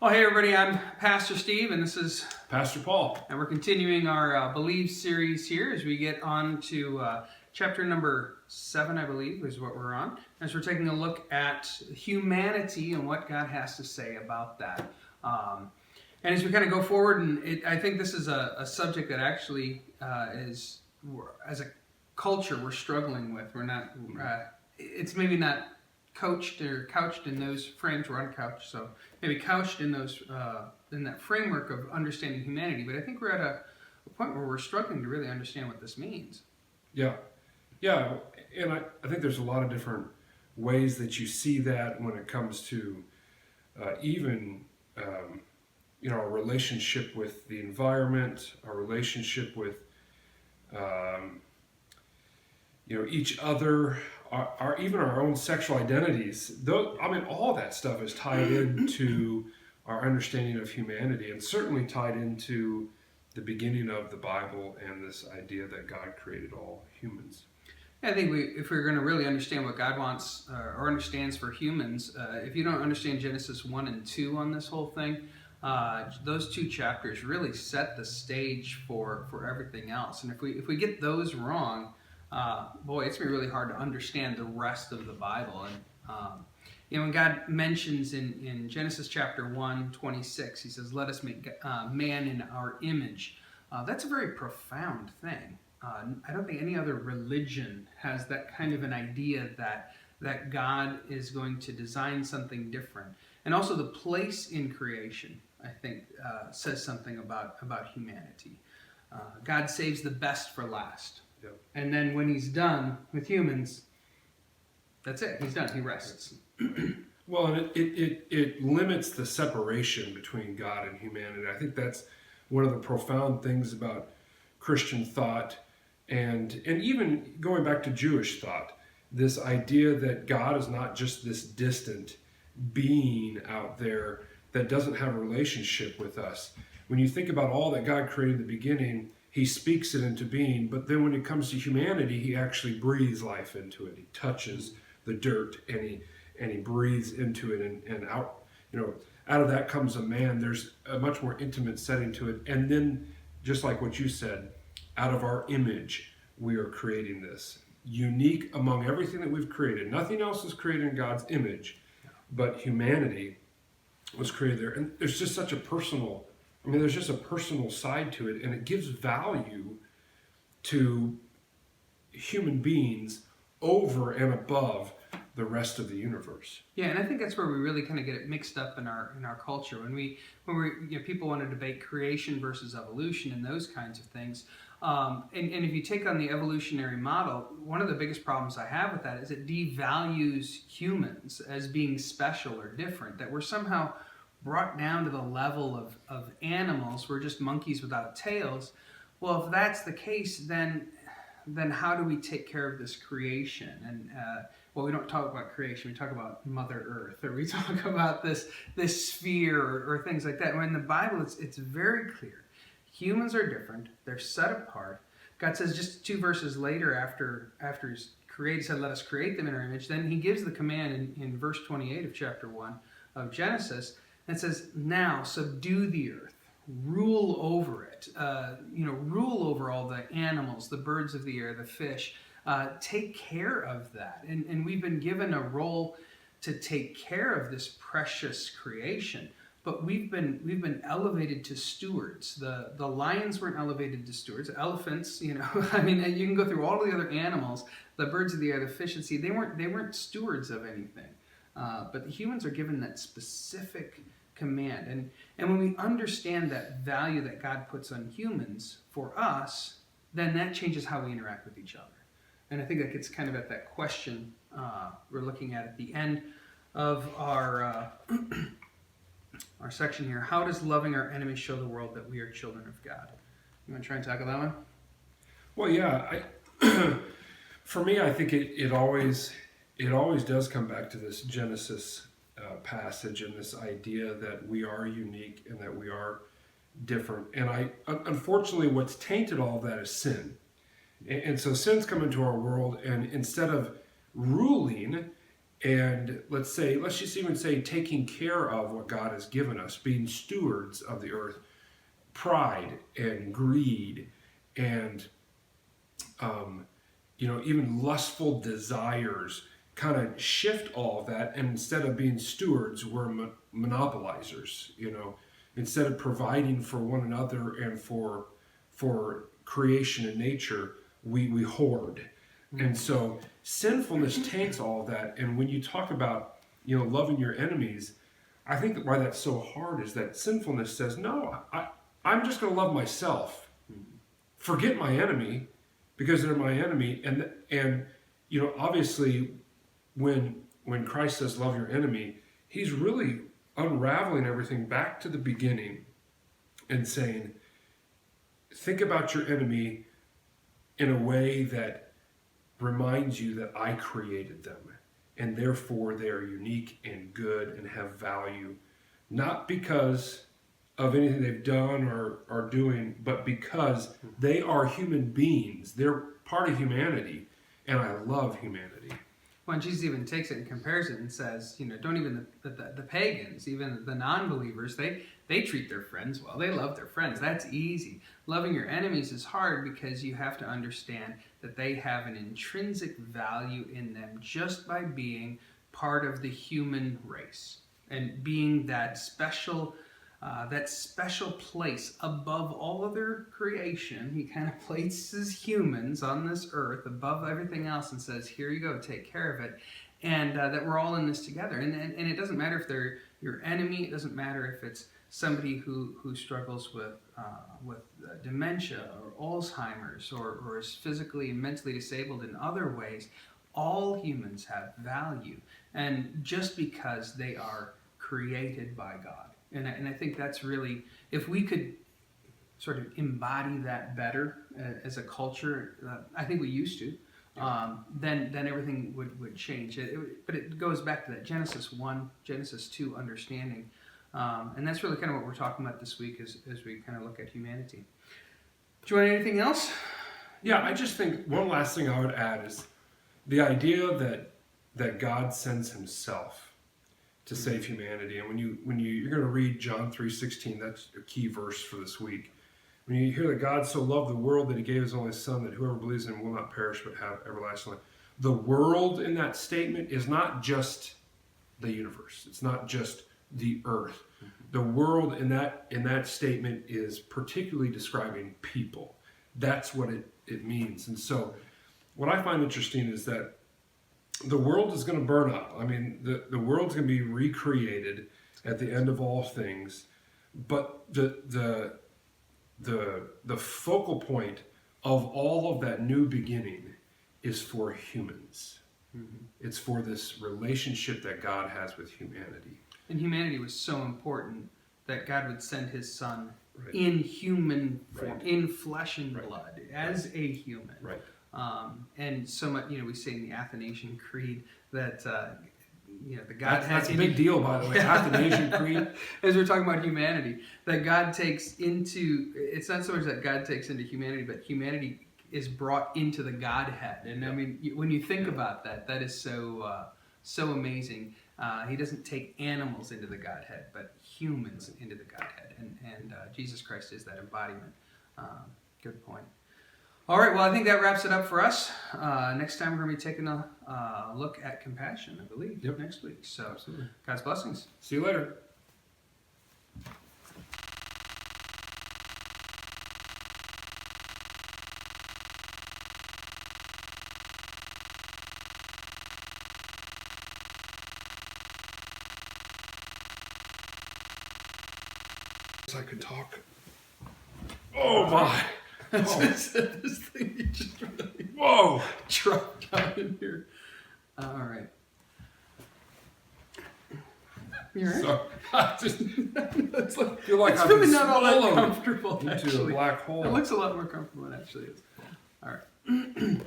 Well, hey everybody, I'm Pastor Steve, and this is Pastor Paul. and we're continuing our Believe series here as we get on to chapter number 7, I believe, is what we're on. As we're taking a look at humanity and what God has to say about that. And as we kind of go forward, and I think this is a subject that actually is, as a culture, we're struggling with. We're not, it's maybe not coached or couched in those frames. We're uncouched, so maybe couched in those in that framework of understanding humanity. But I think we're at a point where we're struggling to really understand what this means. Yeah, and I think there's a lot of different ways that you see that when it comes to even our relationship with the environment, our relationship with each other, our even our own sexual identities. All that stuff is tied into our understanding of humanity, and certainly tied into the beginning of the Bible and this idea that God created all humans. I think if we're going to really understand what God wants or understands for humans, if you don't understand Genesis 1 and 2 on this whole thing, those two chapters really set the stage for everything else. And if we get those wrong, it's going to be really hard to understand the rest of the Bible. And when God mentions in Genesis chapter 1:26, he says, "Let us make man in our image." That's a very profound thing. I don't think any other religion has that kind of an idea that God is going to design something different. And also the place in creation, I think, says something about humanity. God saves the best for last. Yep. And then when he's done with humans, that's it. He's done. He rests. Well, and it limits the separation between God and humanity. I think that's one of the profound things about Christian thought, and even going back to Jewish thought, this idea that God is not just this distant being out there that doesn't have a relationship with us. When you think about all that God created in the beginning, he speaks it into being, but then when it comes to humanity, he actually breathes life into it. He touches the dirt and he breathes into it, and out of that comes a man. There's a much more intimate setting to it. And then, just like what you said, out of our image, we are creating this. Unique among everything that we've created. Nothing else is created in God's image, but humanity was created there. And there's just such a personal side to it, and it gives value to human beings over and above the rest of the universe. Yeah, and I think that's where we really kind of get it mixed up in our culture. When people want to debate creation versus evolution and those kinds of things. And if you take on the evolutionary model, one of the biggest problems I have with that is it devalues humans as being special or different, that we're somehow brought down to the level of animals. We're just monkeys without tails. Well, if that's the case, then how do we take care of this creation? And we don't talk about creation. We talk about Mother Earth, or we talk about this sphere or things like that. When in the Bible, it's very clear. Humans are different. They're set apart. God says just 2 verses later, after he's created, said, "Let us create them in our image." Then he gives the command in verse 28 of chapter 1 of Genesis. And it says, "Now subdue the earth, rule over it, rule over all the animals, the birds of the air, the fish. Take care of that." And we've been given a role to take care of this precious creation. But we've been elevated to stewards. The lions weren't elevated to stewards. Elephants, you can go through all the other animals, the birds of the air, the fish and sea. They weren't stewards of anything. But the humans are given that specific command. And when we understand that value that God puts on humans for us, then that changes how we interact with each other. And I think that gets kind of at that question we're looking at the end of our section here. How does loving our enemies show the world that we are children of God? You want to try and tackle that one? Well, yeah. For me, I think it always does come back to this Genesis passage and this idea that we are unique and that we are different. And unfortunately, what's tainted all of that is sin. And so sin's come into our world, and instead of ruling And let's just even say taking care of what God has given us, being stewards of the earth, pride and greed and even lustful desires kind of shift all of that, and instead of being stewards, we're monopolizers. Instead of providing for one another and for creation and nature, we hoard. And so sinfulness taints all of that. And when you talk about loving your enemies, I think that why that's so hard is that sinfulness says, no, I'm just going to love myself. Forget my enemy, because they're my enemy. And obviously when Christ says love your enemy, he's really unraveling everything back to the beginning and saying, think about your enemy in a way that reminds you that I created them, and therefore they are unique and good and have value, not because of anything they've done or are doing, but because they are human beings. They're part of humanity, and I love humanity. Well, Jesus even takes it and compares it and says, don't even the pagans, even the non-believers, they treat their friends well. They love their friends. That's easy. Loving your enemies is hard because you have to understand that they have an intrinsic value in them just by being part of the human race and being that special place above all other creation. He kind of places humans on this earth above everything else and says, here you go, take care of it. And that we're all in this together. And it doesn't matter if they're your enemy. It doesn't matter if it's somebody who struggles with dementia or Alzheimer's or is physically and mentally disabled in other ways. All humans have value. And just because they are created by God. And I think that's really, if we could sort of embody that better as a culture, I think we used to, then everything would change. But it goes back to that Genesis 1, Genesis 2 understanding. And that's really kind of what we're talking about this week as we kind of look at humanity. Do you want anything else? Yeah, I just think one last thing I would add is the idea that God sends himself to save humanity. And when you're going to read John 3:16, that's a key verse for this week. When you hear that God so loved the world that he gave his only son, that whoever believes in him will not perish but have everlasting life. The world in that statement is not just the universe. It's not just the earth. The world in that statement is particularly describing people. That's what it means. And so what I find interesting is that the world is going to burn up. I mean, the world's going to be recreated at the end of all things. But the focal point of all of that new beginning is for humans. Mm-hmm. It's for this relationship that God has with humanity. And humanity was so important that God would send his son in human form, in flesh and blood, as a human. Right. And so much, we say in the Athanasian Creed that, the Godhead... That's a big deal, by the way, Athanasian Creed. As we're talking about humanity, that God takes into... It's not so much that God takes into humanity, but humanity is brought into the Godhead. And I mean, when you think about that, that is so amazing. He doesn't take animals into the Godhead, but humans into the Godhead. And Jesus Christ is that embodiment. Good point. All right, well, I think that wraps it up for us. Next time we're going to be taking a look at compassion, I believe, next week. So, absolutely. God's blessings. See you later. I could talk. Oh my! This thing you just really dropped down in here. All right. You all right? So, I just feel like it's I've really been not all that swallowed comfortable, into actually. a black hole. It looks a lot more comfortable than it actually is. All right.